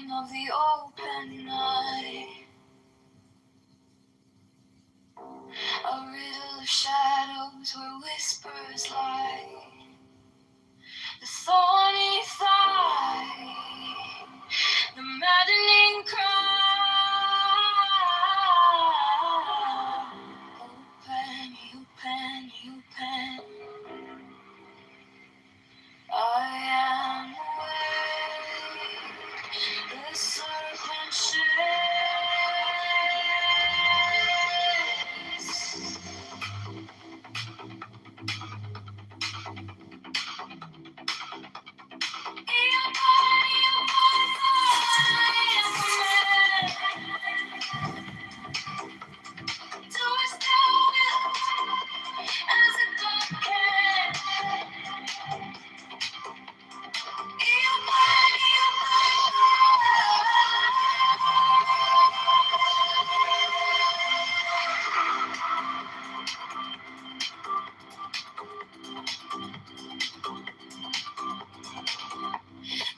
dream of the open night, a riddle of shadows where whispers lie, the thorny thigh, the maddening cry. Open, open, open. I am awake, the serpent shakes.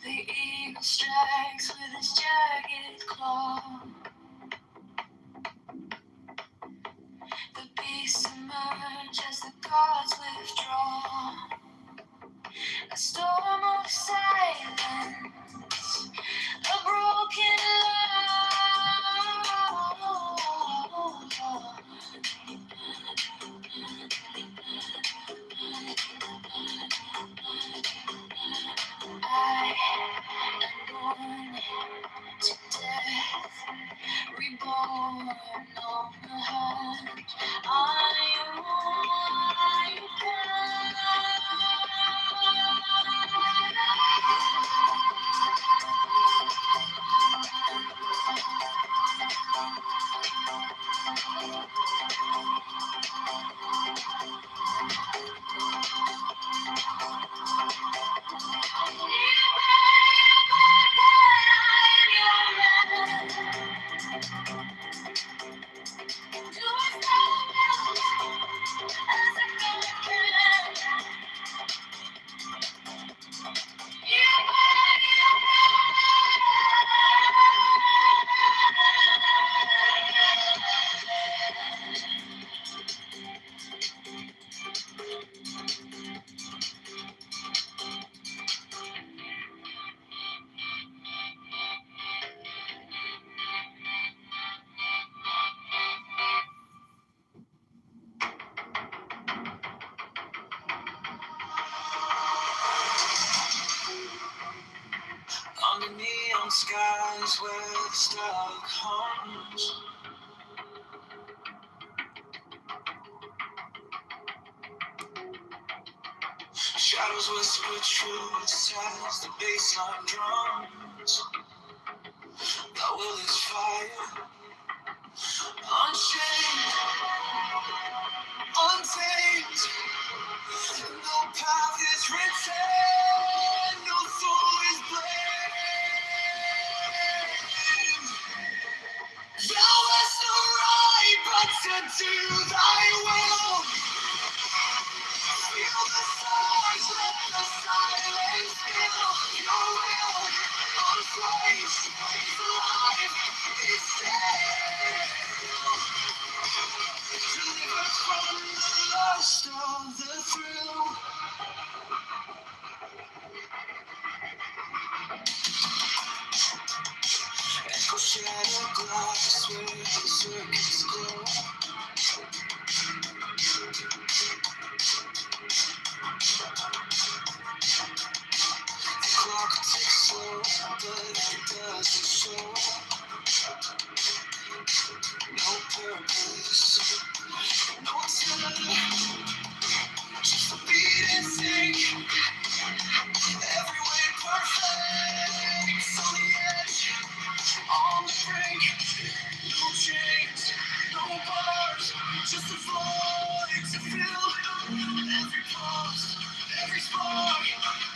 The eagle strikes with his jagged claw. The beasts emerge as the gods withdraw. A storm of silence, a broken law. I am born to death, reborn on the hunt. I under neon skies where the stark hums. Shadows whisper truths as the bassline drums. Thy will is fire, unchained, untamed. No path is written, no soul is blamed. Thou hast no right but to do thy will. Feel the stars, let the silence fill your will. Unfazed, is alive, is still. Delivered from the lust of the thrill. Echo shadow glass where the circuits glow. The clock ticks slow, but it doesn't show. No purpose, no time, just a beat and sing. Every way perfect, on the edge, on the brink. No chains, no bars, just a void to fill. Every pulse, every spark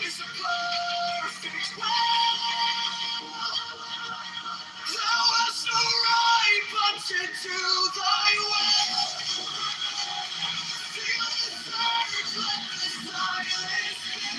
is a perfect will. Thou hast no right but to do thy will. Feel the surge, let the silence fill.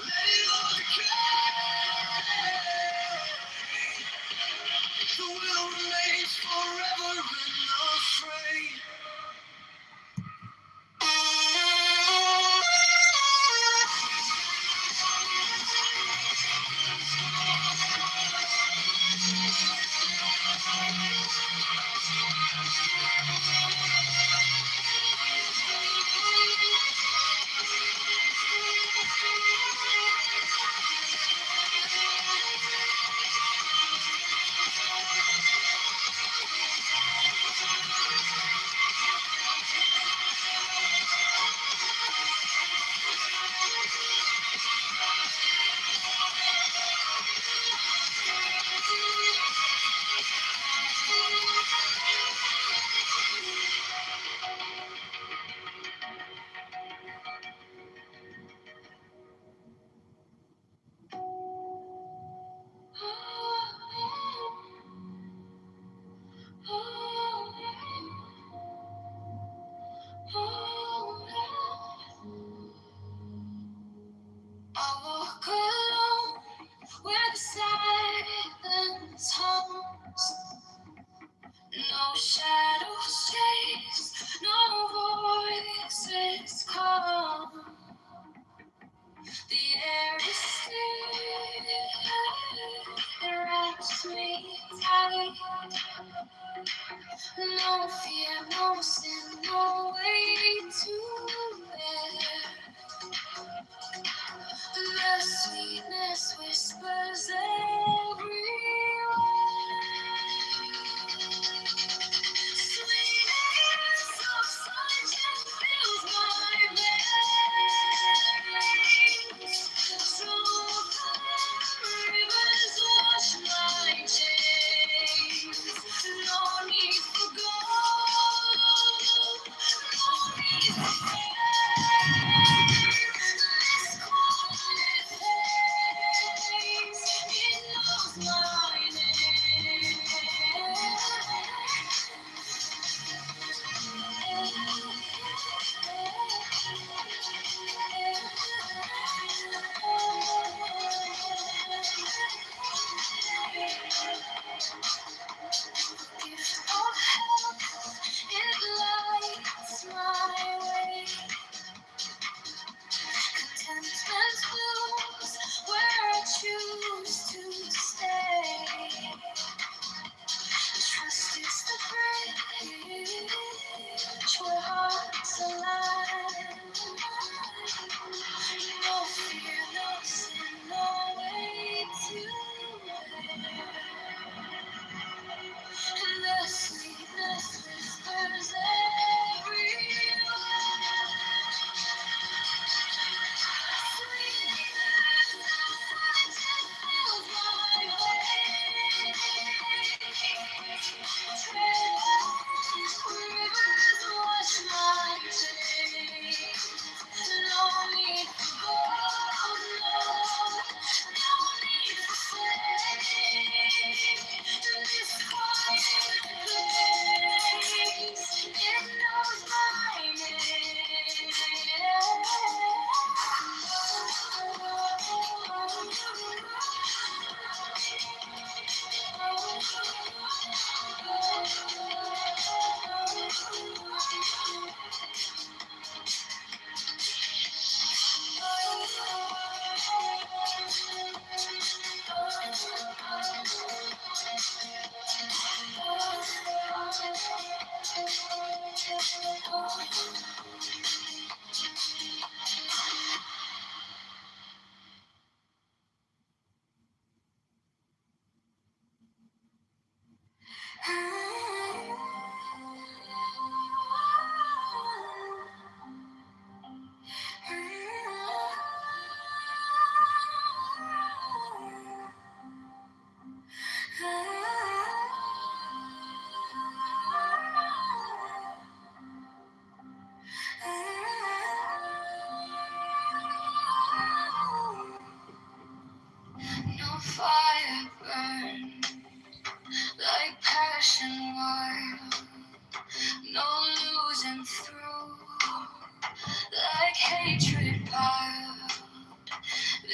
Let it all decay. The will remains forever unafraid. I walk alone where the silence hums. No shadows chase, no voices come. The air is still, it wraps me tight. No fear, no sin, no way to bear. The sweetness whispers everywhere. Sweetness of sunshine fills my veins. So rivers wash my chains. No need for gold, no need for fame.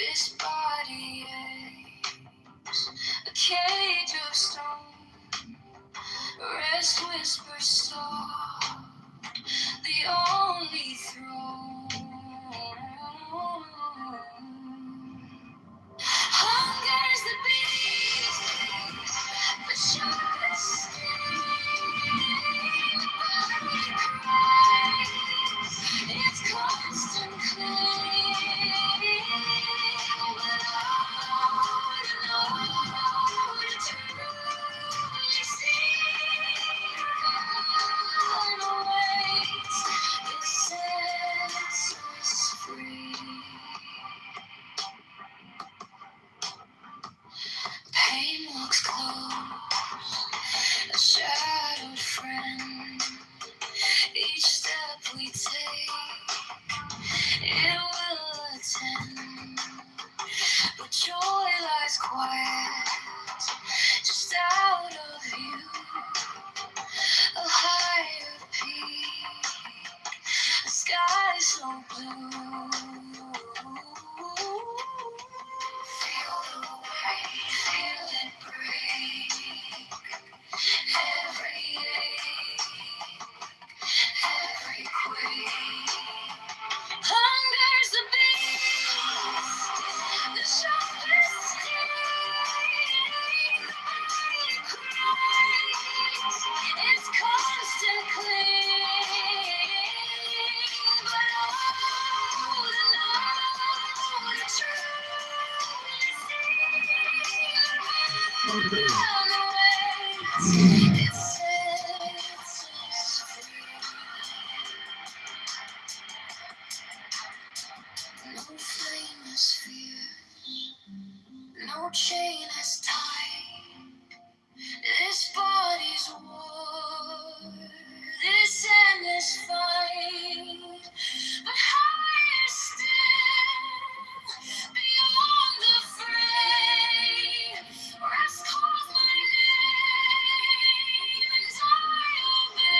This body aches, a cage of stone. Rest whispers soft, the only throne. Hunger's the beast, but sharpest sting. Body cries, its constant clinging. But to truly see, and awaits the senseless free. Pain walks close, a shadowed friend. Each step we take, it will attend. But joy lies quiet, just out of view. A higher peak, a sky so blue. Feel the weight, feel it break. Every ache, every quake. Hunger's the beast, the sharpest sting. Body cries, its constant clinging. But the truly see, it sets us free. No flame is fierce, no chain is tight. This body's war, this endless fight. But higher still, beyond the fray, rest calls my name, and I obey.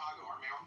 Chicago, Armeo.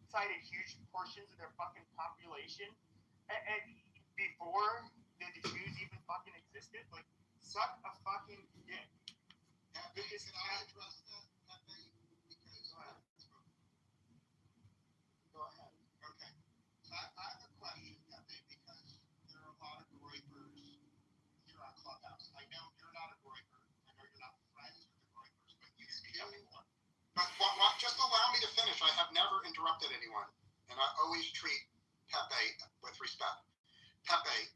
Cited huge portions of their fucking population, and before the Jews even fucking existed. Like, suck a fucking dick. Can I address that? Because go ahead. Okay. So I have a question, Pepe, because there are a lot of groypers here on Clubhouse. I know you're not a groyper. I know you're not friends with the groypers, but you speak everyone. But just allow me to finish. I have never interrupted anyone, and I always treat Pepe with respect. Pepe,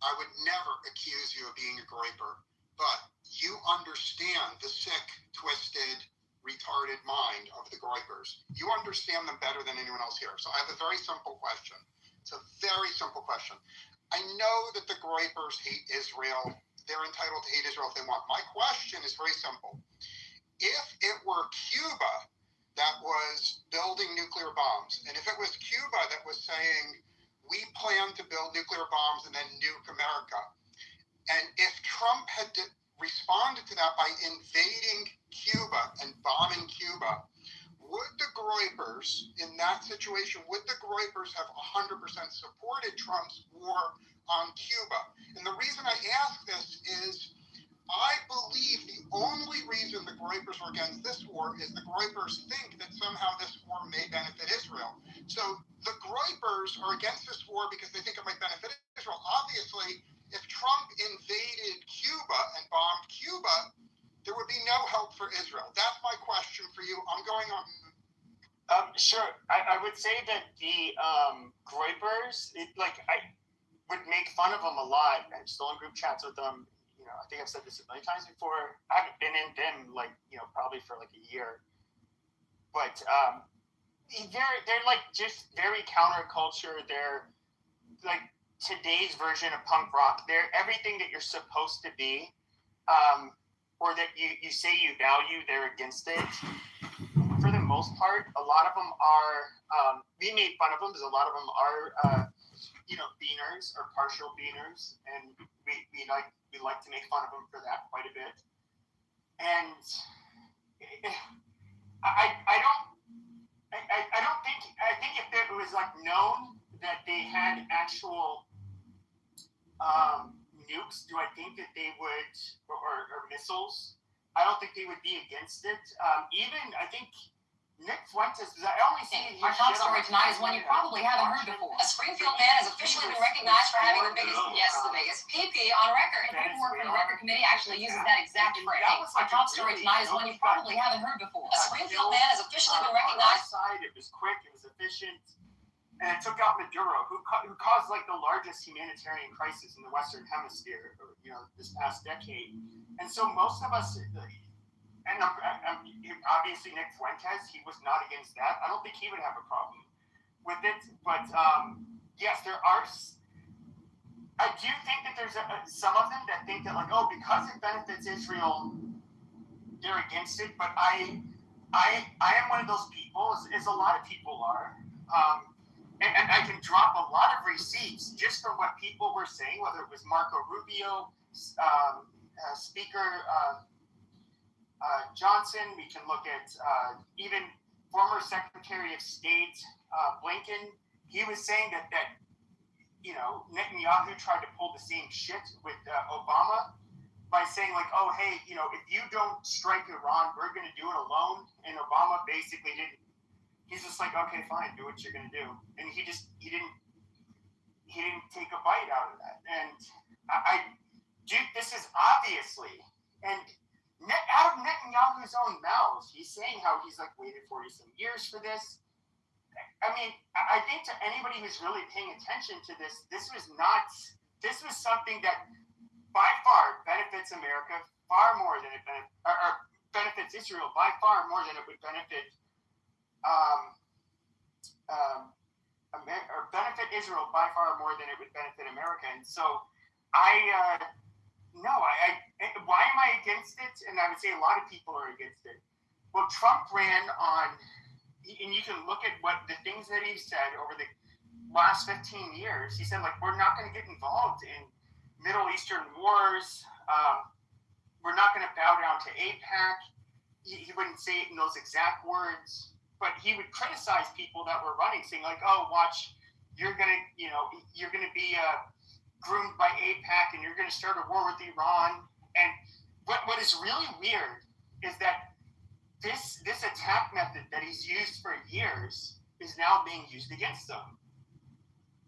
I would never accuse you of being a groyper, but you understand the sick, twisted, retarded mind of the groypers. You understand them better than anyone else here. So I have a very simple question. It's a very simple question. I know that the groypers hate Israel. They're entitled to hate Israel if they want. My question is very simple. If it were Cuba that was building nuclear bombs, and if it was Cuba that was saying, we plan to build nuclear bombs and then nuke America, and if Trump had responded to that by invading Cuba and bombing Cuba, would the groypers in that situation, would the groypers have 100% supported Trump's war on Cuba? And the reason I ask this is, I believe the only reason the groypers are against this war is the groypers think that somehow this war may benefit Israel. So the groypers are against this war because they think it might benefit Israel. Obviously, if Trump invaded Cuba and bombed Cuba, there would be no help for Israel. That's my question for you. I'm going on. Sure. I would say that the groypers, I would make fun of them a lot. I'm still in group chats with them. I think I've said this a million times before. I haven't been in them probably for like a year. But they're like just very counterculture. They're like today's version of punk rock. They're everything that you're supposed to be, or that you say you value. They're against it. For the most part, a lot of them are. We made fun of them because a lot of them are, beaners or partial beaners, and we like to make fun of them for that quite a bit. And I think if it was like known that they had actual nukes, do I think that they would, or missiles? I don't think they would be against it. Even I think Nick Fuentes, I only see our top story tonight is one you probably haven't heard before. A Springfield man has officially been recognized for having the biggest PP on record. And paperwork from the record committee actually uses that exact phrase. Our top story tonight is one you probably haven't heard before. A Springfield man has officially been recognized. It was quick, it was efficient, and it took out Maduro, who caused like the largest humanitarian crisis in the Western Hemisphere, this past decade. And so most of us. And obviously Nick Fuentes, he was not against that. I don't think he would have a problem with it. But yes, there are. I do think that there's some of them that think that because it benefits Israel, they're against it. But I am one of those people, as a lot of people are, and I can drop a lot of receipts just from what people were saying, whether it was Marco Rubio, Speaker Johnson. We can look at even former Secretary of State Blinken. He was saying that Netanyahu tried to pull the same shit with Obama by saying like, oh, hey, if you don't strike Iran, we're going to do it alone. And Obama basically didn't. He's just like, okay, fine, do what you're going to do. And he didn't take a bite out of that. And this is obviously, and out of Netanyahu's own mouth, he's saying how he's like waited 40-some years for this. I mean, I think to anybody who's really paying attention to this, this was something that by far benefits America far more than it benefits Israel by far more than it would benefit benefit Israel by far more than it would benefit America. And so why am I against it? And I would say a lot of people are against it. Well, Trump ran on, and you can look at what the things that he's said over the last 15 years. He said, like, we're not going to get involved in Middle Eastern wars. We're not going to bow down to AIPAC. He wouldn't say it in those exact words, but he would criticize people that were running, saying like, oh, watch, you're going to be groomed by AIPAC and you're going to start a war with Iran. And what is really weird is that this attack method that he's used for years is now being used against them.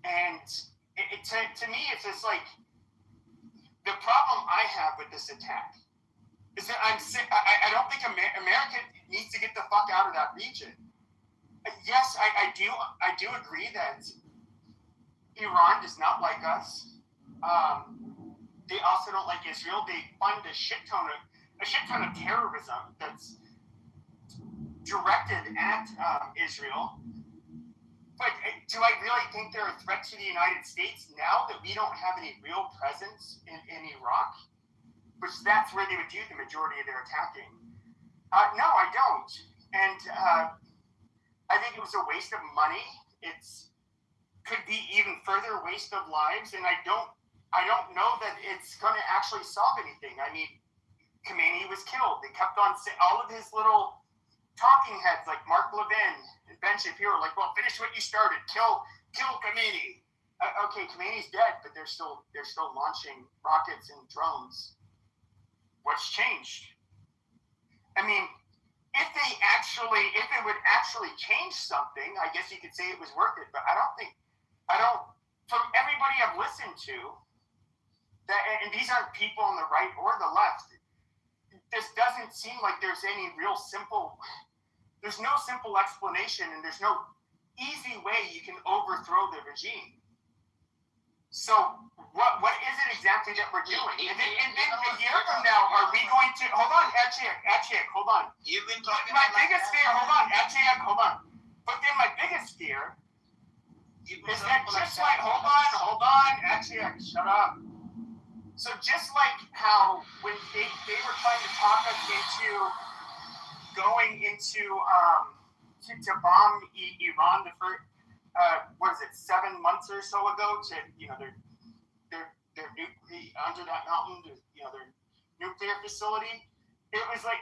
And to me, it's just like, the problem I have with this attack is that I'm sick. I don't think America needs to get the fuck out of that region. Yes, I do agree that Iran does not like us. They also don't like Israel. They fund a shit ton of terrorism that's directed at Israel. But do I really think they're a threat to the United States now that we don't have any real presence in Iraq? Which that's where they would do the majority of their attacking. No, I don't. And I think it was a waste of money. It's could be even further waste of lives. And I don't know that it's going to actually solve anything. I mean, Khomeini was killed. They kept on saying all of his little talking heads like Mark Levin and Ben Shapiro, like, well, finish what you started, kill Khomeini. Okay, Khomeini's dead, but they're still launching rockets and drones. What's changed? I mean, if it would actually change something, I guess you could say it was worth it. But from everybody I've listened to, that, and these aren't people on the right or the left. This doesn't seem like there's any real there's no simple explanation, and there's no easy way you can overthrow the regime. So what is it exactly that we're doing? And then a year from now, are we going to, hold on, Achiak, hold on. You've been talking my biggest fear, hold on, Achiak, hold on. But then my biggest fear is that just like, hold on, Achiak, shut up. So just like how when they were trying to talk us into going into to bomb Iran the first 7 months or so ago to their under that mountain, their nuclear facility. It was like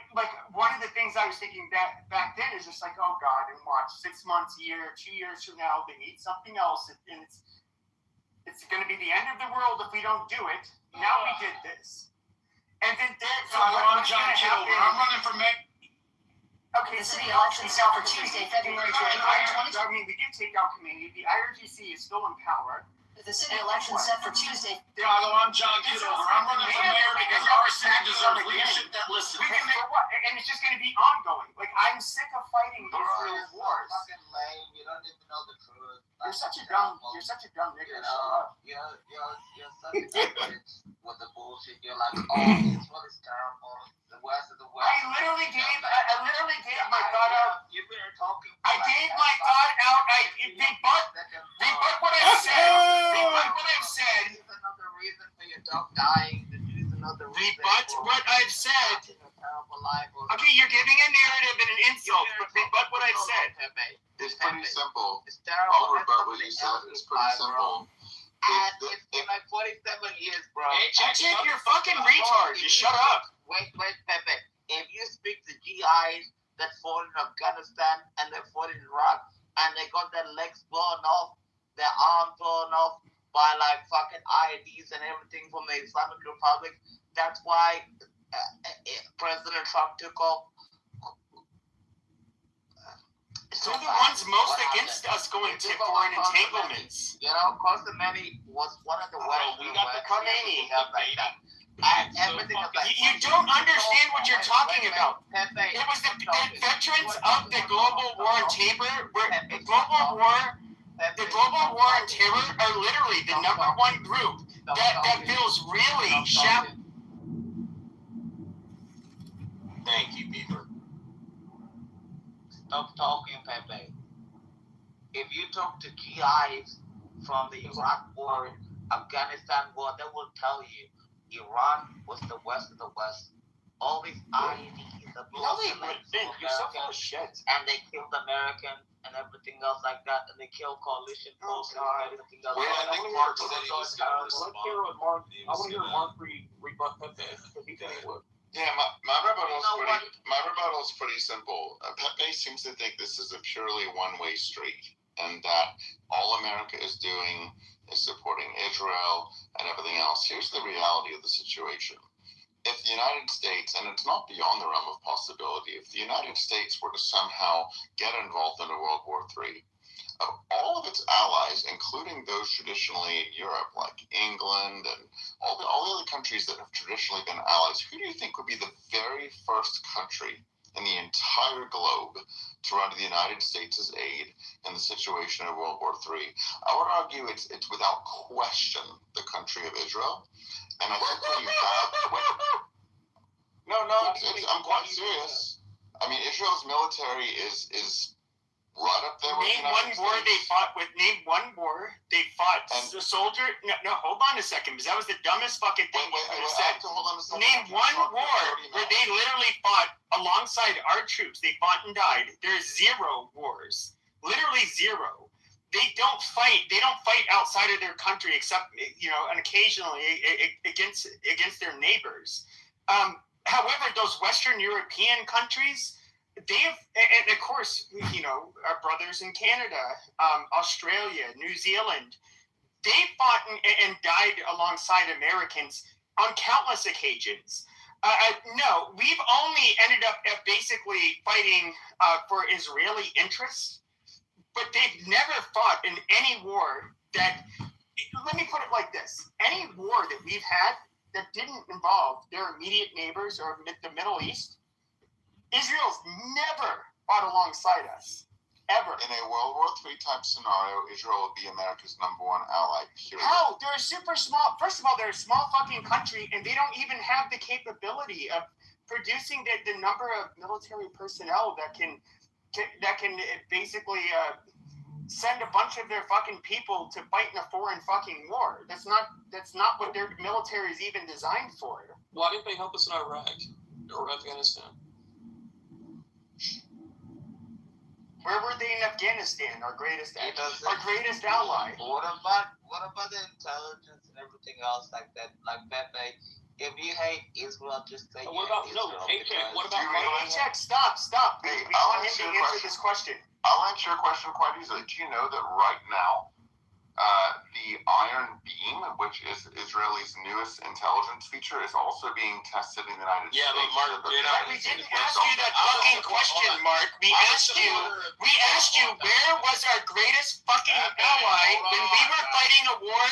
one of the things I was thinking back then is just like, oh God, and watch 6 months, a year, 2 years from now they need something else, and it's going to be the end of the world if we don't do it. Now we did this. And then I'm John Kitover. I'm running for mayor. Okay, the city elections set for Tuesday, February 2020. I mean, we did take out Khomeini. The IRGC is still in power. The city election set for Tuesday. Hello, I'm John Kitover. I'm running for mayor because our city deserves leadership that listens. We can make what? And it's just going to be ongoing. Like, I'm sick of fighting Israel's wars. Fucking lame. You don't even know the truth. You're such a dumb nigger. You're such a dumb bitch with the bullshit. You're like, oh, Israel is terrible. The West of the West. I literally gave my thought out. You've been talking. I gave my thought out. Rebut what I've said. Rebut what I've said. This is another reason for your dog dying. This is another reason. Rebut what I've said. A terrible life. Okay, you're giving a narrative and an insult, but rebut what I've said. This It's pretty simple. It's terrible. I'll rebut what you said. It's pretty simple. And it's been like 47 years, bro. Hey, check you're fucking retard. Just shut up. Wait, Pepe. If you speak to GIs that fought in Afghanistan and they fought in Iraq and they got their legs blown off, their arms blown off by like fucking IEDs and everything from the Islamic Republic, that's why President Trump took off. They're the ones most against us going to foreign entanglements. You know, Khomeini was one of the worst. We got the Khomeini. And everything is like, You don't understand what you're talking about. Pepe, It was the veterans of the global war on terror. The global war on terror are literally the number one group that feels really shameful. Thank you, Beaver. Stop talking, Pepe. If you talk to GIs from the Iraq war, Afghanistan war, they will tell you Iran was the West of the West. All these IEDs, the No, they wouldn't. You're so full of shit. and they killed Americans and everything else like that, and they killed coalition forces and everything else. Well, I think Mark said he was going to respond. I want to hear Mark rebut Pepe. He can work. Yeah, my rebuttal is pretty simple. Pepe seems to think this is a purely one-way street, and that all America is doing is supporting Israel and everything else. Here's the reality of the situation. If the United States, and it's not beyond the realm of possibility, if the United States were to somehow get involved in a World War III, of all of its allies, including those traditionally in Europe, like England and all the other countries that have traditionally been allies, who do you think would be the very first country in the entire globe to run to the United States' aid in the situation of World War III? I would argue it's without question the country of Israel. And I think when you have... I'm quite serious. I mean, Israel's military is right up there with the Name one United war States. they fought with. Name one war they fought. And- The soldier. No, hold on a second, because that was the dumbest fucking thing you could have said. Hold on a second. Name one war where they literally fought alongside our troops. They fought and died. There's 0 wars. Literally 0. They don't fight. They don't fight outside of their country, except and occasionally against their neighbors. However, those Western European countries, they have, and of course, our brothers in Canada, Australia, New Zealand, they fought and died alongside Americans on countless occasions. No, we've only ended up basically fighting for Israeli interests, but they've never fought in any war that, let me put it like this, any war that we've had that didn't involve their immediate neighbors or the Middle East, Israel's never fought alongside us, ever. In a World War III type scenario, Israel would be America's #1 ally, period. How? They're a super small, first of all, they're a small fucking country, and they don't even have the capability of producing the number of military personnel that can basically send a bunch of their fucking people to fight in a foreign fucking war. That's not what their military is even designed for. Why didn't they help us in Iraq or Afghanistan? Where were they in Afghanistan? Our greatest ally. What about the intelligence and everything else like that? Like Pepe, if you hate Israel, just say What about Israel. Paycheck? What about Paycheck? Stop. Hey, We want him to answer this question. I'll answer your question quite easily. Do you know that right now, the Iron Beam, which is Israel's newest intelligence feature, is also being tested in the United States? But Mark, We didn't ask you that fucking question, Mark. We asked you where was our greatest fucking ally when we were fighting a war,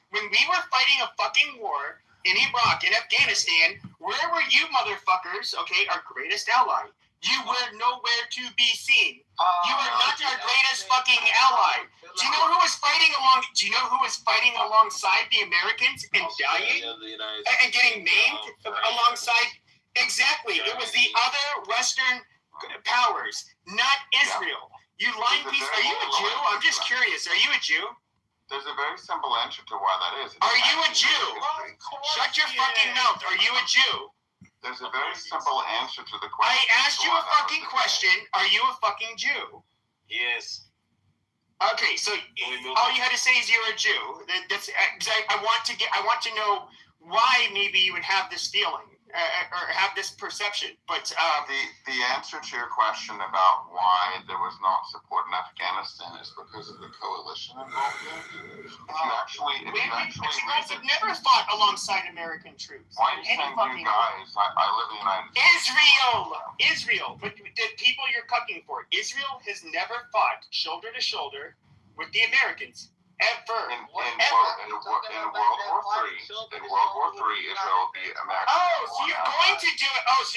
when we were fighting a fucking war in Iraq and Afghanistan. Where were you motherfuckers? Okay, our greatest ally. You were nowhere to be seen. You were not our greatest fucking ally. Do you know who was fighting alongside the Americans and dying and getting maimed alongside? Exactly. It was the other Western powers, not Israel. You lying piece. Are you a Jew? I'm just curious. Are you a Jew? There's a very simple answer to why that is. Are you a Jew? Shut your fucking mouth. Are you a Jew? There's a very simple answer to the question. I asked you a fucking question. Are you a fucking Jew? Yes. Okay, so all you had to say is you're a Jew. That's I want to know why maybe you would have this feeling or have this perception. But the answer to your question about why there was not support in Afghanistan is because of the coalition involvement. If you actually but you guys have never fought alongside American troops. Why are you saying you guys? I live in the United States. Israel. But the people you're cucking for, Israel has never fought shoulder to shoulder with the Americans. Ever. In World War III, Israel the American. So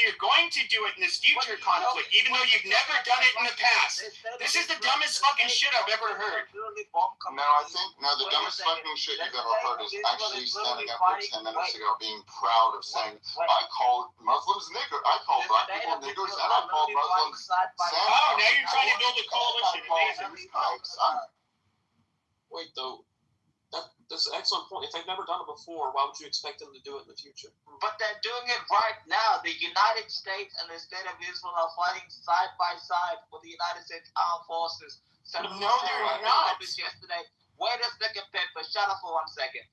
you're going to do it in this future conflict, even though you've never done it in the past. This is the dumbest fucking shit I've ever heard. No, the dumbest fucking shit you've ever heard is actually standing up here 10 minutes ago being proud of saying, I called Muslims nigger, I called black people niggers, and I called Muslims now you're trying to build a coalition. Amazing. Wait, though, that's an excellent point. If they've never done it before, why would you expect them to do it in the future? But they're doing it right now. The United States and the state of Israel are fighting side by side with the United States Armed Forces. No, they're not. Yesterday. Wait a second, Pepper. Shut up for 1 second.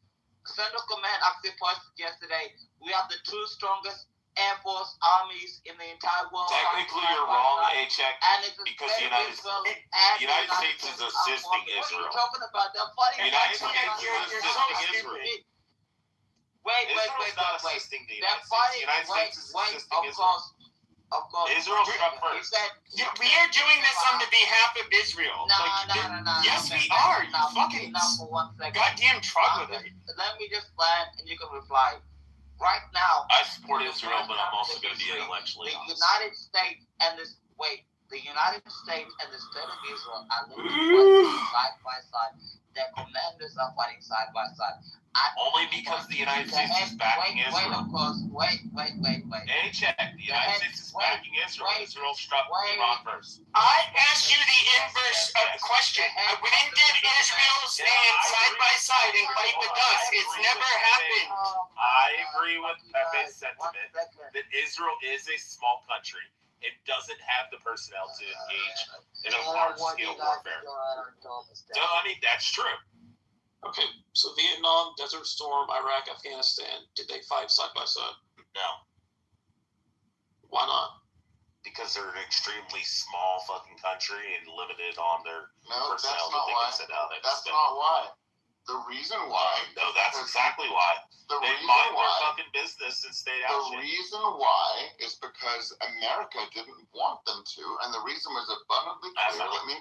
Central Command actually posted yesterday. We have the two strongest Air Force armies in the entire world. Technically, you're wrong, A-Check, because the United States is assisting Israel. What are you talking about? They're fighting. The United States is assisting Israel. Israel's not assisting the United States. The United States is assisting Israel. Of course. Israel struck first. We are doing this on the behalf of Israel. No. Yes, we are. You fucking goddamn troglodyte. Let me just land and you can reply. Right now, I support Israel, but I'm also going to be intellectually honest. The United States and the state of Israel are literally fighting side by side. Their commanders are fighting side by side. Only because the United States is backing Israel. Wait. A-Check, the United States is backing Israel. Israel struck Iran first. I asked you the inverse question. When did Israel stand side by side and fight with us? It's never happened. I agree with Pepe's sentiment that Israel is a small country. It doesn't have the personnel to engage in a large-scale warfare. So, I mean, that's true. Okay, so Vietnam, Desert Storm, Iraq, Afghanistan, did they fight side by side? No. Why not? Because they're an extremely small fucking country and limited on their No, that's personnel not that they why. can send out. That's not why. The reason why. No, that's exactly why. The They reason mind their why. fucking business and stayed out The shit. reason why is because America didn't want them to, and the reason was abundantly clear. Let me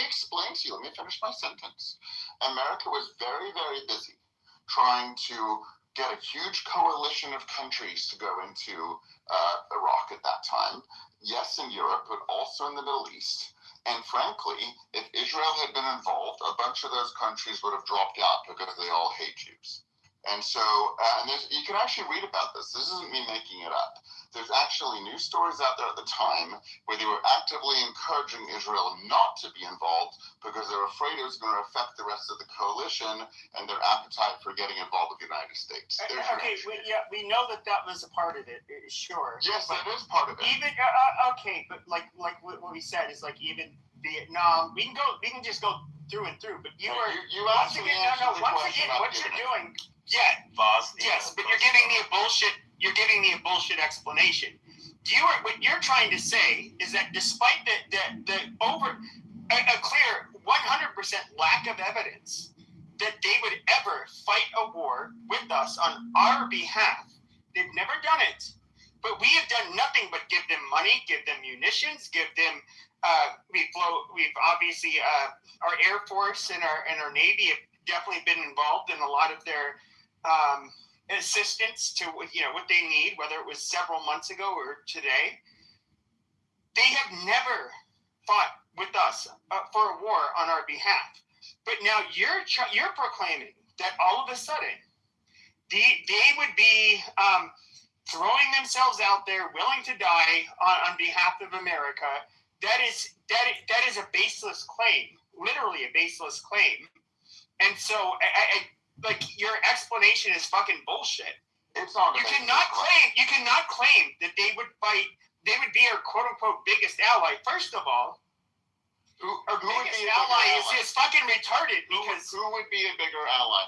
explain to you. Let me finish my sentence. America was very, very busy trying to get a huge coalition of countries to go into Iraq at that time. Yes, in Europe, but also in the Middle East. And frankly, if Israel had been involved, a bunch of those countries would have dropped out because they all hate Jews. And so, you can actually read about this. This isn't me making it up. There's actually news stories out there at the time where they were actively encouraging Israel not to be involved because they're afraid it was going to affect the rest of the coalition and their appetite for getting involved with the United States. Okay, we know that was a part of it, sure. Yes, that is part of it. Even okay, but like what we said is like even Vietnam. We can just go through and through. But you once again, what you're doing. Yeah, Bosnia. Yes, but you're giving me a bullshit explanation. What you're trying to say is that despite the a clear 100% lack of evidence that they would ever fight a war with us on our behalf, they've never done it. But we have done nothing but give them money, give them munitions, give them. We've obviously our Air Force and our Navy have definitely been involved in a lot of their assistance to what they need, whether it was several months ago or today. They have never fought with us for a war on our behalf. But now you're proclaiming that all of a sudden they would be throwing themselves out there, willing to die on behalf of America. That is a baseless claim, literally a baseless claim. And so, your explanation is fucking bullshit. It's not. You cannot claim that they would fight. They would be our quote unquote biggest ally. First of all, our biggest ally is fucking retarded because who would be a bigger ally?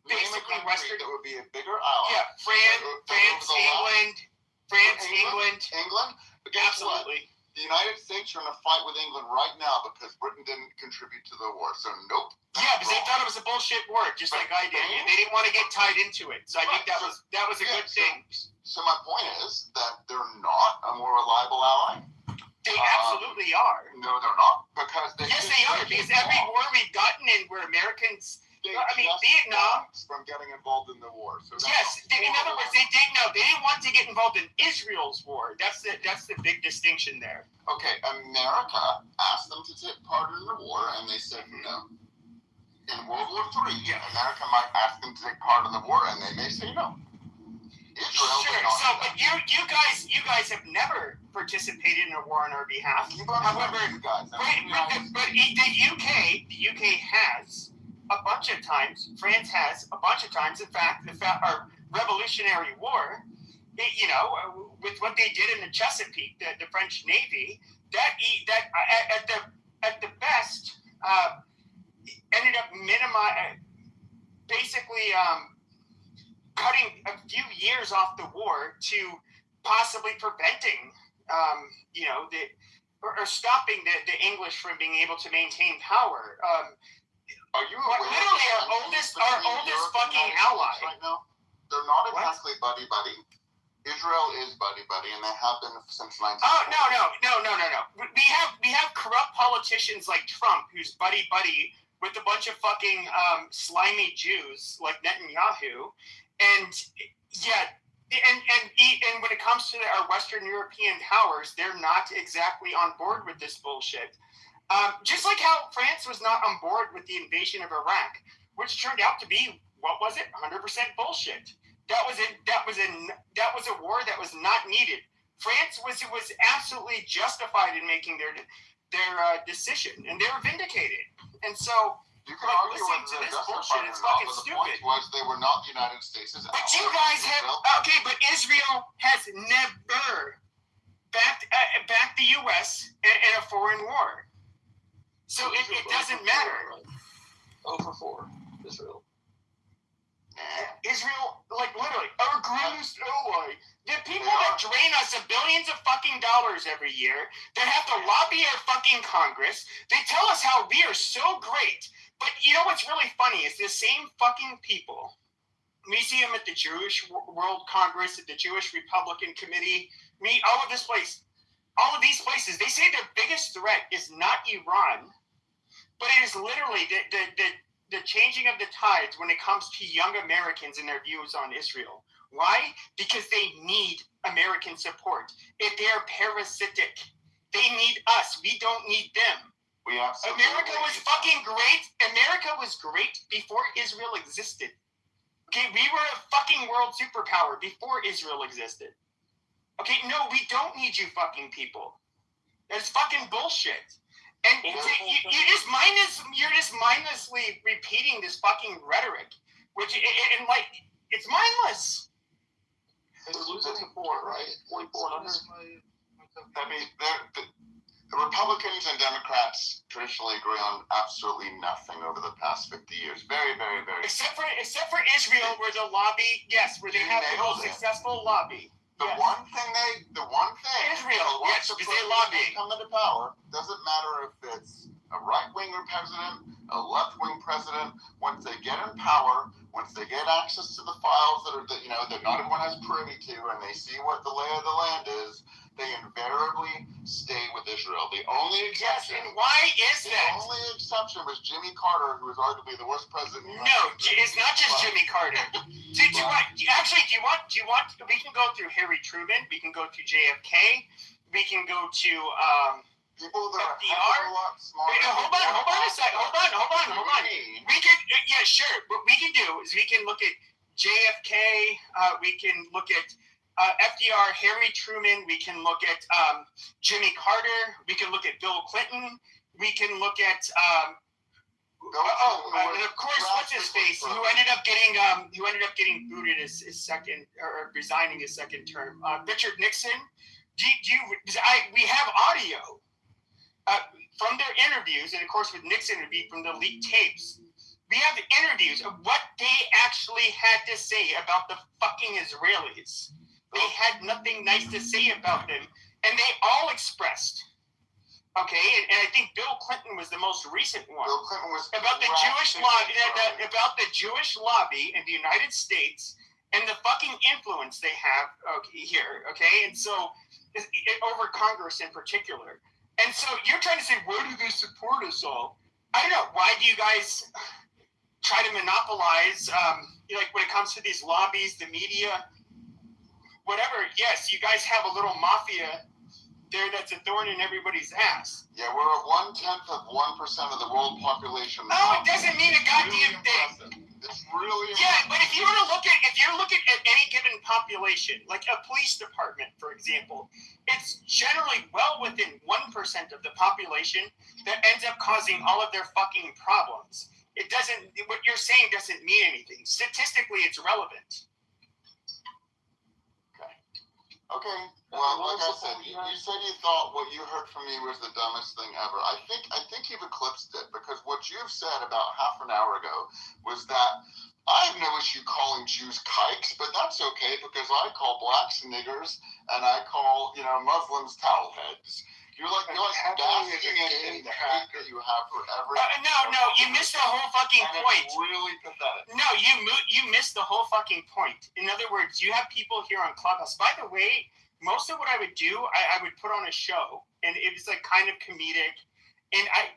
Basically Western. That would be a bigger ally. Yeah, France, England. England. But guess Absolutely. What? The United States are in a fight with England right now because Britain didn't contribute to the war. So nope. Yeah, because they thought it was a bullshit war, just like I did. And they didn't want to get tied into it. So I think that was a good thing. So my point is that they're not a more reliable ally. They absolutely are. No, they're not. Because they are. Because every war we've gotten in where Americans, Vietnam, from getting involved in the war. So in other words, they didn't want to get involved in Israel's war. That's the big distinction there. Okay, America asked them to take part in the war, and they said no. In World War III, America might ask them to take part in the war, and they may say no. But you guys have never participated in a war on our behalf. However, but the UK has a bunch of times. France has a bunch of times. In fact, our Revolutionary War, with what they did in the Chesapeake, the French Navy, that at the best ended up cutting a few years off the war to possibly preventing, or stopping the English from being able to maintain power. Are you aware? Literally, our oldest fucking ally. Right now, they're not exactly buddy-buddy. Israel is buddy-buddy, and they have been since 19. Oh no! We have corrupt politicians like Trump, who's buddy-buddy with a bunch of fucking slimy Jews like Netanyahu. And when it comes to our Western European powers, they're not exactly on board with this bullshit. Just like how France was not on board with the invasion of Iraq, which turned out to be 100% bullshit. That was a war that was not needed. France was absolutely justified in making their decision, and they were vindicated. And so. You can argue listening to this bullshit, it's fucking stupid. The point was they were not the United States' allies. But you guys have but Israel has never backed the U.S. in a foreign war, so it doesn't matter. 0 for 4, Israel. Israel, like literally, our greatest ally. The people that drain us of billions of fucking dollars every year, that have to lobby our fucking Congress, they tell us how we are so great. But you know what's really funny is the same fucking people. We see them at the Jewish World Congress, at the Jewish Republican Committee. All of these places, they say their biggest threat is not Iran, but it is literally the changing of the tides when it comes to young Americans and their views on Israel. Why? Because they need American support. If they are parasitic, they need us. We don't need them. America was fucking great. America was great before Israel existed. Okay, we were a fucking world superpower before Israel existed. Okay, no, we don't need you fucking people. That's fucking bullshit. And you're just mindlessly repeating this fucking rhetoric, which it's mindless. They're losing the 4, right? 4400. I mean, the Republicans and Democrats traditionally agree on absolutely nothing over the past 50 years. Very, very, very. Except for Israel, where the lobby, where they have the most successful lobby. The one thing Israel, yes, because they lobby. Come into power, doesn't matter if it's a right-wing president, a left-wing president. Once they get in power, once they get access to the files that not everyone has privy to, and they see what the lay of the land is, they invariably stay with Israel. The only exception. Yes, and why is that? The only exception was Jimmy Carter, who was arguably the worst president. No, it's not just Jimmy Carter. Do you want? We can go through Harry Truman. We can go to JFK. We can go to people that FDR. are a lot smarter. Hold on a second. Hold on. We can, sure. What we can do is we can look at JFK. We can look at FDR, Harry Truman. We can look at Jimmy Carter. We can look at Bill Clinton. We can look at and of course, what's his face? Who ended up getting booted his second, or resigning his second term? Richard Nixon. we have audio from their interviews, and of course with Nick's interview from the leaked tapes. We have interviews of what they actually had to say about the fucking Israelis. They had nothing nice to say about them, and they all expressed. Okay, and I think Bill Clinton was the most recent one. Bill Clinton was about the Jewish lobby, about the Jewish lobby in the United States and the fucking influence they have here. Okay, and so over Congress in particular. And so you're trying to say, why do they support us all? I don't know. Why do you guys try to monopolize? Like when it comes to these lobbies, the media, whatever. Yes, you guys have a little mafia there that's a thorn in everybody's ass. Yeah, we're at 1/10 of 1% of the world population. Oh, it doesn't mean a goddamn thing. It's really yeah, but if you're looking at any given population, like a police department, for example, it's generally well within 1% of the population that ends up causing all of their fucking problems. It doesn't. What you're saying doesn't mean anything. Statistically, it's relevant. Okay, well, like I said, you said you thought what you heard from me was the dumbest thing ever. I think you've eclipsed it, because what you've said about half an hour ago was that I have no issue calling Jews kikes, but that's okay because I call blacks niggers and I call, Muslims towel heads. You're like basking in the hate that you have for everything. No, you missed the whole fucking point. It's really pathetic. No, you missed the whole fucking point. In other words, you have people here on Clubhouse. By the way, most of what I would do, I would put on a show, and it was like kind of comedic. And a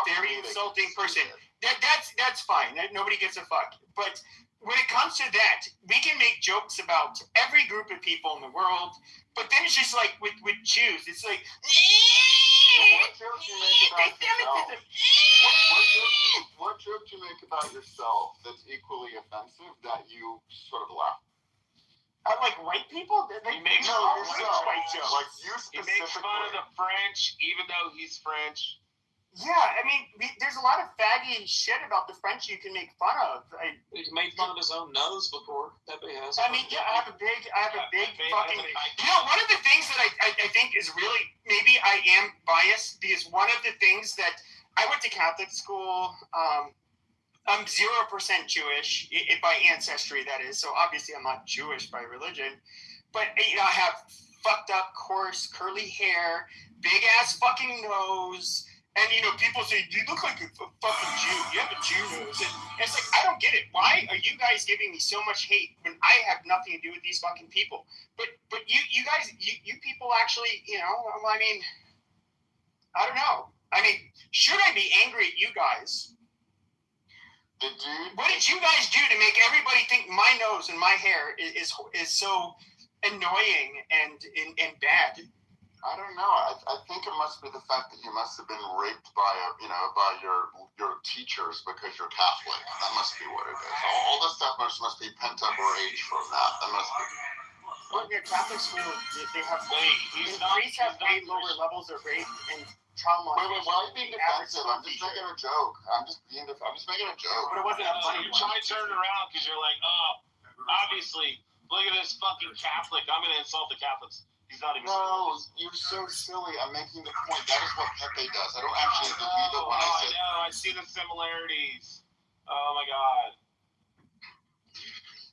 very insulting person. That's fine. Nobody gives a fuck. But when it comes to that, we can make jokes about every group of people in the world. But then it's just like with Jews, it's like. What joke do you make about yourself? What joke do you make about yourself that's equally offensive that you sort of laugh? Like white people? He makes fun of yourself. Like you He specifically. makes fun of the French, even though he's French. Yeah, I mean, there's a lot of faggy shit about the French you can make fun of. He's made fun of his own nose before. Pepe has. I mean, yeah, I have a big fucking. One of the things that I think is really, maybe I am biased, because one of the things that I went to Catholic school. I'm 0% Jewish by ancestry, that is. So obviously, I'm not Jewish by religion, but I have fucked up, coarse, curly hair, big ass fucking nose. And, people say, you look like a fucking Jew. You have a Jew nose. And it's like, I don't get it. Why are you guys giving me so much hate when I have nothing to do with these fucking people? But you guys, you people actually, I mean, I don't know. I mean, should I be angry at you guys? What did you guys do to make everybody think my nose and my hair is so annoying and bad? I don't know. I think it must be the fact that you must have been raped by your teachers because you're Catholic. That must be what it is. All this stuff must be pent up rage from that. That must be. Well, your Catholic school, they have priests have way lower levels of rape and trauma. Wait, why are you being defensive? I'm just making a joke. I'm just making a joke. But it wasn't a funny one. You're trying to turn it around because you're like, obviously, look at this fucking Catholic. I'm going to insult the Catholics. He's not even. No, you're so silly. I'm making the point. That is what Pepe does. I don't actually believe it when I say. I know. I see the similarities. Oh my god.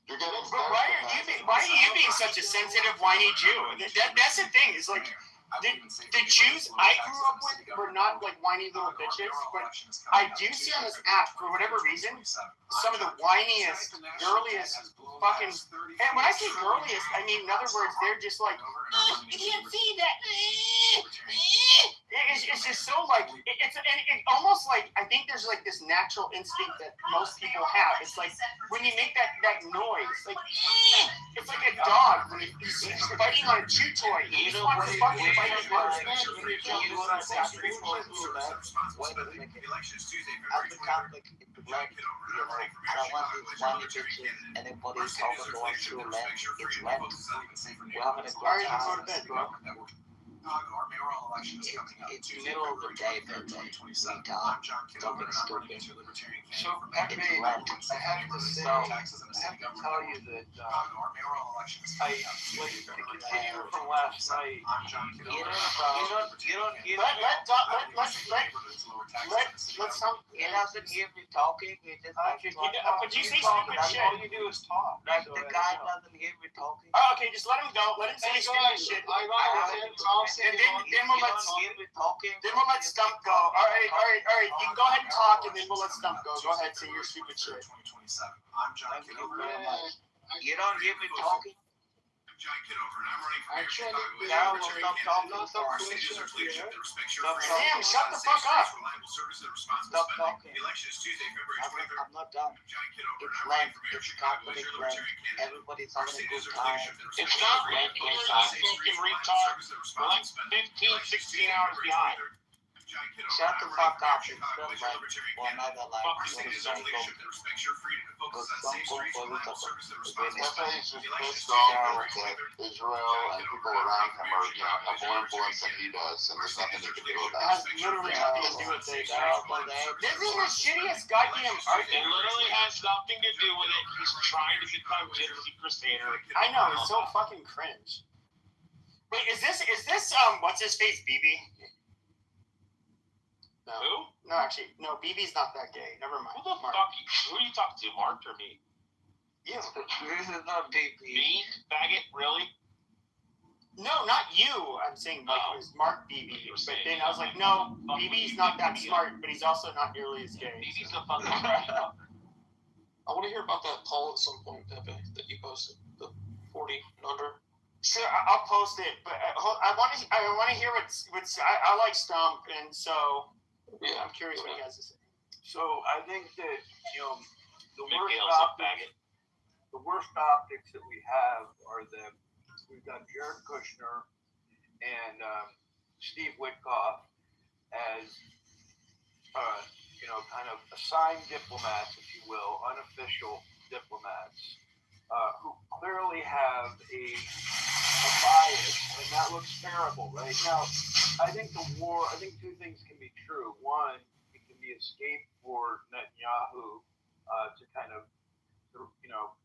You're getting. But why are you being such a sensitive, whiny Jew? That's the thing. Is like. The Jews I grew up with were not like whiny little bitches, but I do see on this app, for whatever reason, some of the whiniest, girliest fucking, and when I say girliest, I mean, in other words, they're just like, you can't see that. It's just so like, it's almost like, I think there's like this natural instinct that most people have. It's like, when you make that noise, like, it's like a dog when he's biting on a chew toy. He just wants to fucking bite his nose. election is coming up. It's Tuesday, middle of the February day, 23rd, but 2027. we I'm John Kitover, and I'm stupid. running as your Libertarian So, candidate for Pepe, Mayor. I have to say, Taxes and I city have to government. tell you that Our mayoral election is I coming up. like Tuesday, to February continue 23rd, from last 2027. night. I'm John Kitover, You and don't, I'm running you as don't, you your don't Libertarian give Let me. candidate. Lower taxes let- and the city let's government. He doesn't hear me talking. He just likes to talk. but you say talk. stupid That's shit. All you do is talk. Like so the I guy don't know. doesn't hear me talking. Oh, okay, just let him go. Let him say Hey, stupid guys, shit. I I got don't- it. Tom said And he then- don't- then You we'll let don't hear me talking. Then we'll let Stump go. All right. You can go ahead and talk, and then we'll let Stump go. Go ahead, say your stupid shit. 2027. I'm John Thank you Kitover. very I'm much. You don't hear me talking. John Kitover, and I'm running for mayor of Actually, Chicago as now your we'll Libertarian stop candidate. talking. Stop Our talking. city deserves leadership that respects your Stop freedom. Sam, shut the Safe fuck streets, up. reliable services, and responsible Stop spending. talking. The election is Tuesday, February 23rd. I'm not done. I'm John Kitover, and It's I'm running Lent. for mayor of It's Chicago as Catholic your Lent. Libertarian candidate. Everybody's Our having a city good deserves time. leadership that It's respects not your Lent, freedom. it's Safe not streets, fucking reliable retard. services, and We're like responsible spending. 15, 16 hours behind. John Kitover, Shut and the I'm fuck running up. for It's mayor of Chicago still as your Lent Libertarian for candidate. another like Our city deserves Fuck. leadership that respects your freedom and focuses on safe streets, reliable services, and responsible That's why spending. he's just The election is pissed Tuesday, off February that 23rd. Israel and people around him are, have more influence than he does, and there's nothing he can do It about has it. literally nothing to do with this. This is the shittiest goddamn It argument. literally has nothing to do with it. He's trying to become Gypsy Crusader. I know, it's so fucking cringe. Wait, is this what's his face, BB? No. Who? No, actually, no, BB's not that gay. Never mind. Who the Mark. fuck? Who are you talking to, Mark or me? You. This is not PP. Me? Faggot? Really? No, not you. I'm saying like it was Mark BB. You were But saying, then I was like, no, BB's not that smart, but he's also not nearly as gay. BB's a fucking I want to hear about that poll at some point, Pepe, that you posted. The 40 and under. Sure, I'll post it, but I want to hear what's I like Stump, and so Yeah. I'm curious what he has to say. So I think that the worst optics that we have are we've got Jared Kushner and Steve Witkoff as kind of assigned diplomats, if you will, unofficial diplomats who clearly have a bias, and that looks terrible, right? Now, I think two things can be true. One, it can be escape for Netanyahu to kind of,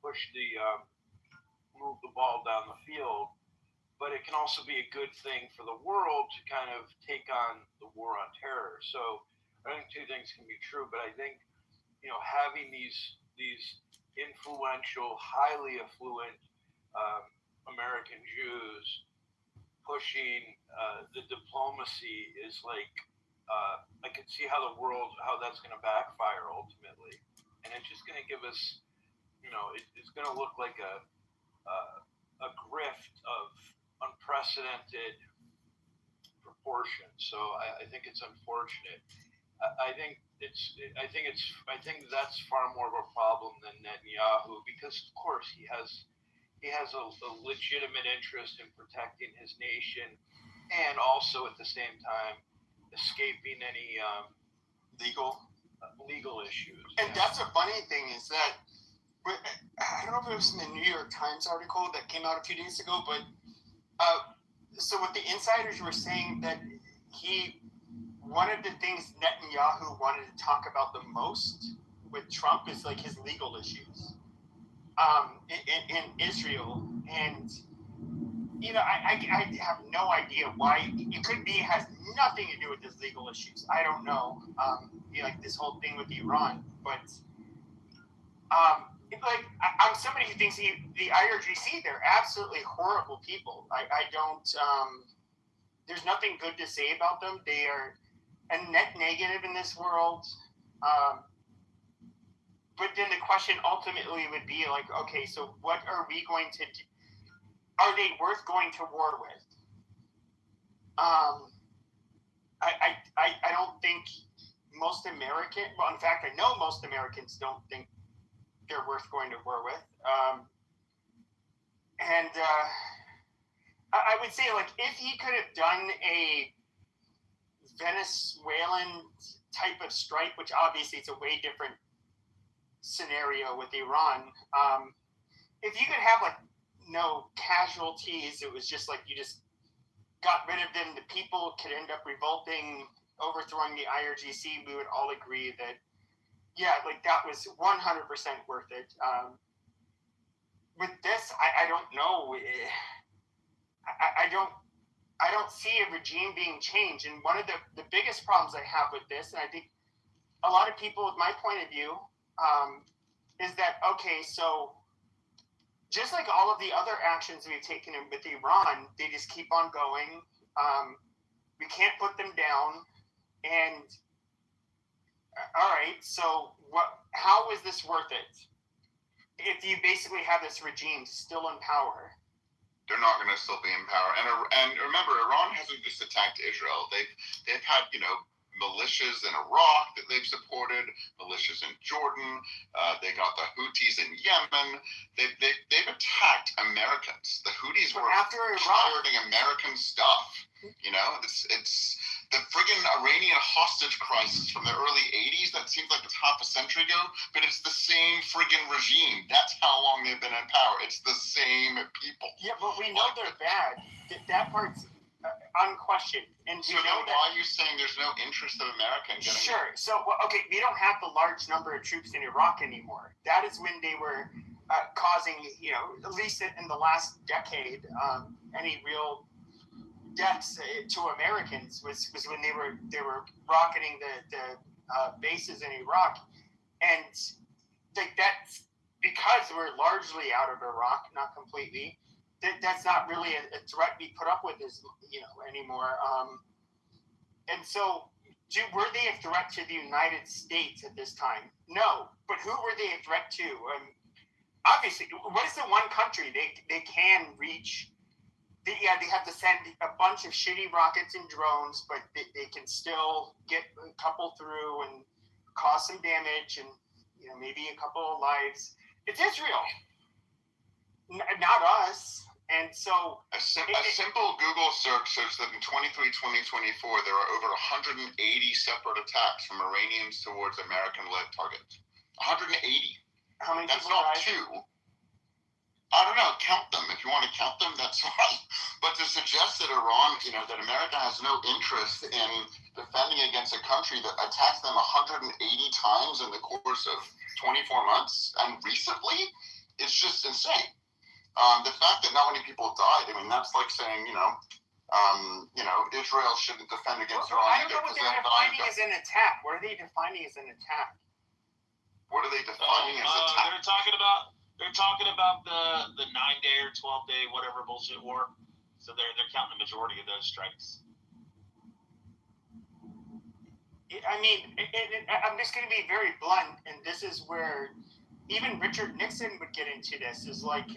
push move the ball down the field, but it can also be a good thing for the world to kind of take on the war on terror. So I think two things can be true, but I think, having these influential, highly affluent American Jews pushing the diplomacy is like, I can see how that's going to backfire ultimately, and it's just going to give us, it's going to look like a grift of unprecedented proportions. So I think it's unfortunate. I think that's far more of a problem than Netanyahu, because of course he has a legitimate interest in protecting his nation, and also at the same time escaping any legal issues. And that's a funny thing is that I don't know if it was in the New York Times article that came out a few days ago, but so what the insiders were saying that one of the things Netanyahu wanted to talk about the most with Trump is like his legal issues in Israel, and I have no idea why. It could be has nothing to do with his legal issues. I don't know. Like this whole thing with Iran, but I'm somebody who thinks the IRGC, they're absolutely horrible people. I don't. There's nothing good to say about them. They are a net negative in this world. But then the question ultimately would be like, okay, so what are we going to do? Are they worth going to war with? I don't think most American. Well, in fact, I know most Americans don't think they're worth going to war with. I would say, like, if he could have done a Venezuelan type of strike, which obviously it's a way different scenario with Iran. If you could have like no casualties, it was just like you just got rid of them, the people could end up revolting, overthrowing the IRGC. We would all agree that, yeah, like that was 100% worth it. With this, I don't know. I don't see a regime being changed. And one of the biggest problems I have with this, and I think a lot of people with my point of view, is that, okay, so just like all of the other actions we've taken with Iran, they just keep on going. We can't put them down. And all right, so how is this worth it? If you basically have this regime still in power. They're not going to still be in power. And remember, Iran hasn't just attacked Israel. They've had, militias in Iraq that they've supported, militias in Jordan. They got the Houthis in Yemen. They've attacked Americans. The Houthis were pirating American stuff. It's the friggin' Iranian hostage crisis from the early 80s. That seems like it's half a century ago, but it's the same friggin' regime. That's how long they've been in power. It's the same people. Yeah, but we know they're bad. That part's unquestioned. And so then why are you saying there's no interest of America in getting... Sure. So, okay, we don't have the large number of troops in Iraq anymore. That is when they were causing, at least in the last decade, any real deaths to Americans was when they were rocketing the bases in Iraq. And that's because we're largely out of Iraq, not completely. That's not really a threat we put up with anymore. And so were they a threat to the United States at this time? No. But who were they a threat to? Obviously, what is the one country they can reach? They have to send a bunch of shitty rockets and drones, but they can still get a couple through and cause some damage and maybe a couple of lives. It's Israel, not us. And so a simple Google search says that in 2024, there are over 180 separate attacks from Iranians towards American-led targets. 180. How many? That's not two. I don't know. Count them. If you want to count them, that's fine. But to suggest that Iran, that America has no interest in defending against a country that attacks them 180 times in the course of 24 months and recently, it's just insane. The fact that not many people died, that's like saying, Israel shouldn't defend against Iran. I don't know what they're defining as an attack. What are they defining as an attack? What are they defining as an attack? They're talking about the 9-day or 12-day whatever bullshit war. So they're counting the majority of those strikes. I'm just going to be very blunt, and this is where even Richard Nixon would get into this, is like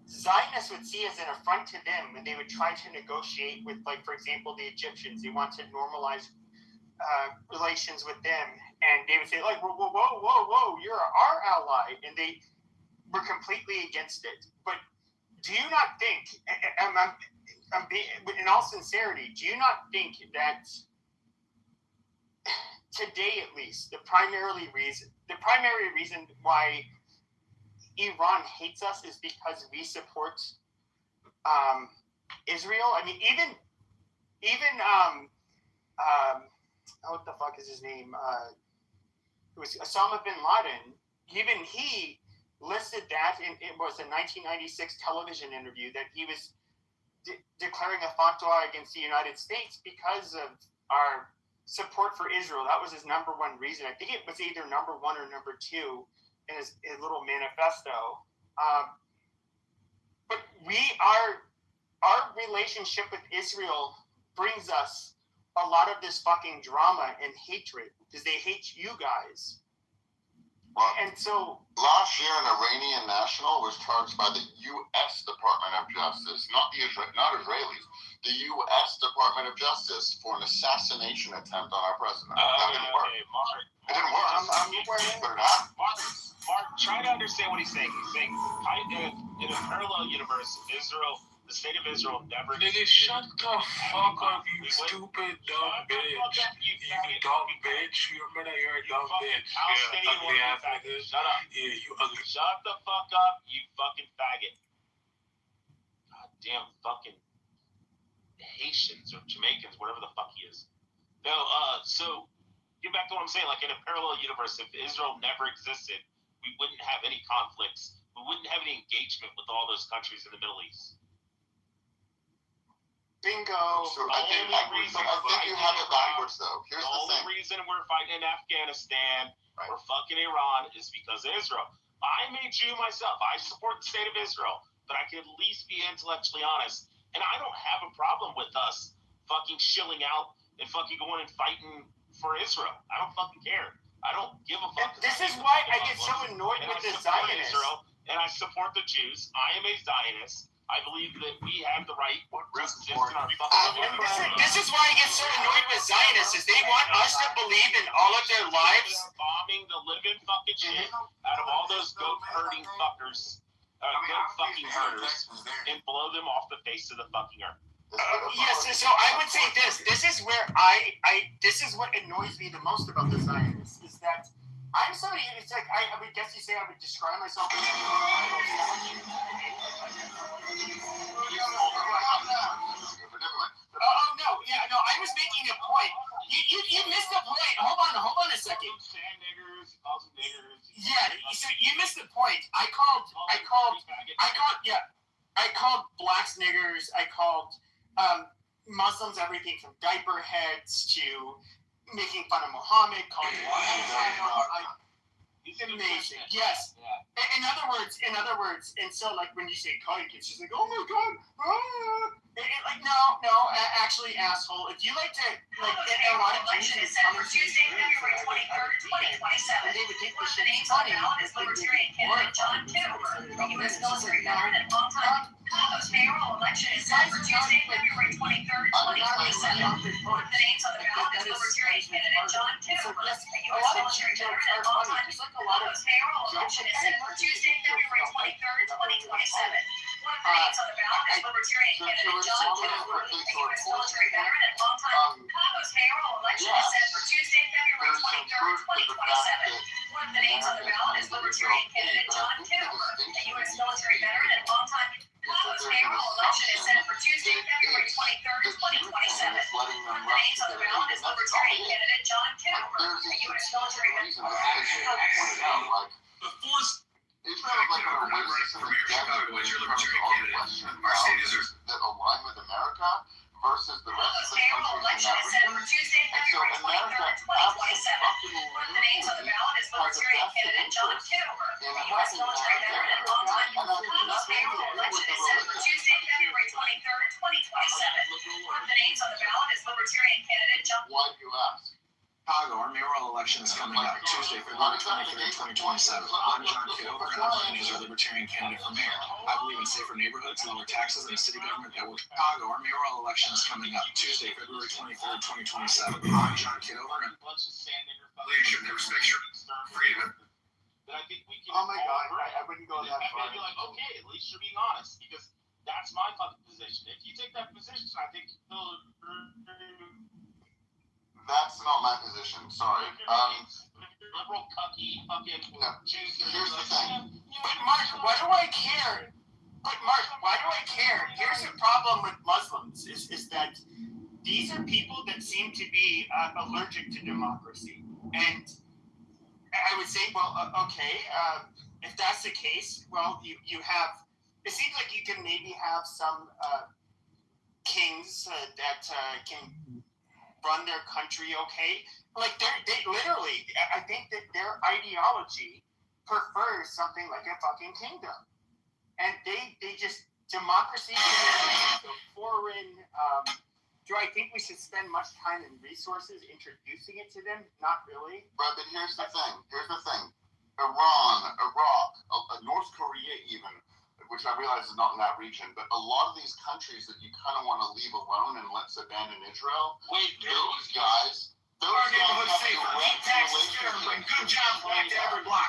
Zionists would see as an affront to them when they would try to negotiate with, like, for example, the Egyptians. They want to normalize relations with them, and they would say, like, whoa, you're our ally, and they were completely against it. But do you not think, I'm being, in all sincerity, do you not think that today, at least, the primary reason why Iran hates us is because we support Israel? Even what the fuck is his name? It was Osama bin Laden. Even he listed that it was a 1996 television interview that he was declaring a fatwa against the United States because of our support for Israel. That was his number one reason. I think it was either number one or number two in his little manifesto. But our relationship with Israel brings us a lot of this fucking drama and hatred because they hate you guys. Well, and so last year, an Iranian national was charged by the U.S. Department of Justice, not Israelis, the U.S. Department of Justice for an assassination attempt on our president. That didn't work. It didn't work. Mark, try to understand what he's saying. He's saying, in a parallel universe, Israel, the state of Israel never... Nigga, shut the fuck up, you stupid dumb bitch. You dumb bitch. You remember that you're a dumb bitch. Yeah, ugly ass nigga. Shut up. Yeah, you ugly. Shut the fuck up, you fucking faggot. God damn fucking Haitians or Jamaicans, whatever the fuck he is. No, so get back to what I'm saying. Like in a parallel universe, if Israel never existed, we wouldn't have any conflicts. We wouldn't have any engagement with all those countries in the Middle East. Bingo. So I think you have it backwards though. Here's the only reason we're fighting in Afghanistan or fucking Iran is because of Israel. I'm a Jew myself. I support the state of Israel, but I can at least be intellectually honest. And I don't have a problem with us fucking shilling out and fucking going and fighting for Israel. I don't fucking care. I don't give a fuck. This is why I get so annoyed with the Zionists. Israel, and I support the Jews. I am a Zionist. I believe that we have the right to exist in our fucking This is why I get so annoyed with Zionists, is they want us to believe in all of their lives. Bombing the living fucking shit out of all those goat herding fuckers, goat fucking herders, and blow them off the face of the fucking earth. Yes, so I would say this. This is where this is what annoys me the most about the Zionists, is that I'm somebody, it's like, I would guess you say I would describe myself as no, I was making a point. You missed the point. Hold on a second. Yeah, so you missed the point. I called blacks niggers. I called Muslims everything from diaper heads to making fun of Muhammad, calling amazing. Yes. In other words, and so like when you say kike, it's just like, oh my god, like no, actually, asshole. If you like to like get a lot of election is set for Tuesday, February 23rd, 2027. they would think One this of the names on the ballot is Libertarian candidate John Kitover, a U.S. military veteran and longtime Chicago's mayoral election is set for Tuesday, February 23rd, 2027. One of the names on the ballot is Libertarian candidate John Kitover, a U.S. military veteran and longtime Chicago's mayoral election is set for Tuesday, February 23rd, 2027. One of the names on the ballot is Libertarian candidate John Kitover, a U.S. military veteran and longtime Chicago's mayoral election is set for Tuesday, February 23rd, 2027. One of the names on the ballot is Libertarian candidate John Kitover, a U.S. military veteran and longtime Chicago's mayoral election is set for Tuesday, February 23rd, 2027. One of the names on the ballot is Libertarian candidate John Kitover, a U.S. military veteran. Israel is like a race to the Chicago as your libertarian candidate. Our state is that align with America versus the rest of the countries in that region. Tuesday, February 23rd, 2027. One of the names on the ballot is Libertarian candidate John Kitover, a U.S. military veteran and longtime Chicago's mayoral election is set for Tuesday, February 23rd, 2027. One of the names on the ballot is Libertarian candidate John. Why do you ask? Chicago, our mayoral election is coming up Tuesday, February 23rd, 2027. I'm John Kitover, and I'm running as your Libertarian candidate for mayor. I believe in safer neighborhoods, lower taxes, and a city government that will. Chicago, our mayoral election is coming up Tuesday, February 23rd, 2027. I'm John Kitover, and Leadership that respects your freedom. But I think we can. Oh my god, I wouldn't go that far. I'd be like, okay, at least you're being honest, because that's my fucking position. If you take that position, I think That's not my position. Sorry. Liberal cucky fucking. No. Here's the thing. But Mark, why do I care? Here's the problem with Muslims is that these are people that seem to be allergic to democracy. And I would say, well, okay, if that's the case, well, you have, it seems like you can maybe have some kings that can run their country okay. Like they literally, I think that their ideology prefers something like a fucking kingdom. And they just, democracy is so foreign. Do I think we should spend much time and resources introducing it to them? Not really. Right, but here's the thing. Iran, Iraq, North Korea even, which I realize is not in that region, but a lot of these countries that you kind of want to leave alone and let's abandon Israel, those guys have direct relationships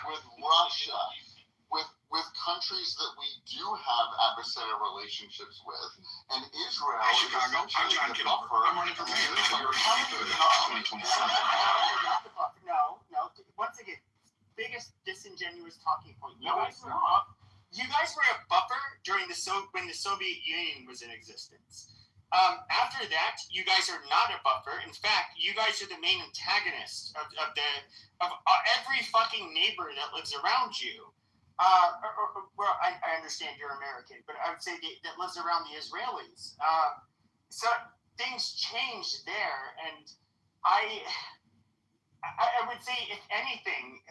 with Russia, with countries that we do have adversarial relationships with, and Israel is essentially the buffer. I'm running for mayor. No. Once again, biggest disingenuous talking point. No, it's not. you guys were a buffer during when the Soviet Union was in existence. After that, you guys are not a buffer. In fact, you guys are the main antagonists of every fucking neighbor that lives around you. Well, I understand you're American, but I would say that lives around the Israelis. So things changed there, and I would say, if anything,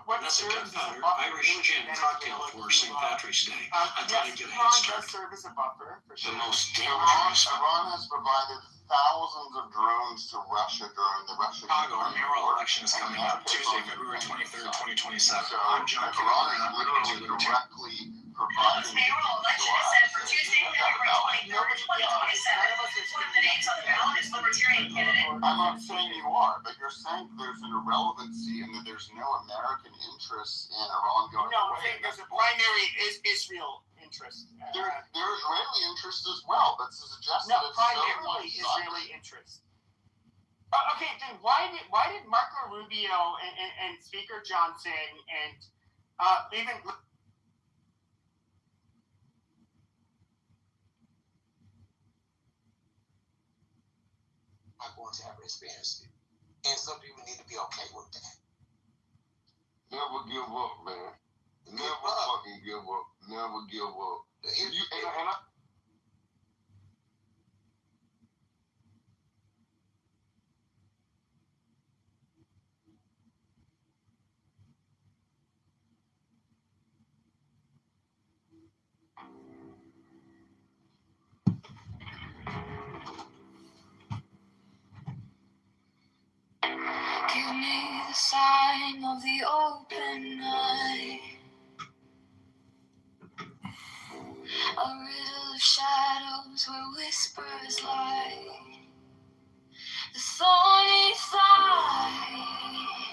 what That's a serves as a gunpowder buffer Irish is gin cocktail for St. Patrick's Day. I thought I'd get a head Iran start. does serve as a buffer, for sure. The most dangerous. Iran has provided thousands of drones to Russia during the Russian. Chicago, our mayoral election is coming up Tuesday, February 23rd, 2027. I'm John Kitover, Iran and I'm is looking literally to directly Trump's providing. mayoral election is set for Tuesday, February 23rd, 2027. One of the names on the ballot is Libertarian candidate. I'm not saying you are, but you're saying there's an irrelevancy and that there's no American interest in Iran going No, I'm away. saying there's a primary Israel interest. There's Israeli interest as well, but to suggest No, that it's primarily so one-sided. Israeli interest. Okay, then why did Marco Rubio and Speaker Johnson and even are going to have experience it. And some people need to be okay with that. Never give up, man. Never fucking give up. Never give up. Give me the sign of the open night, a riddle of shadows where whispers lie, the thorny thigh.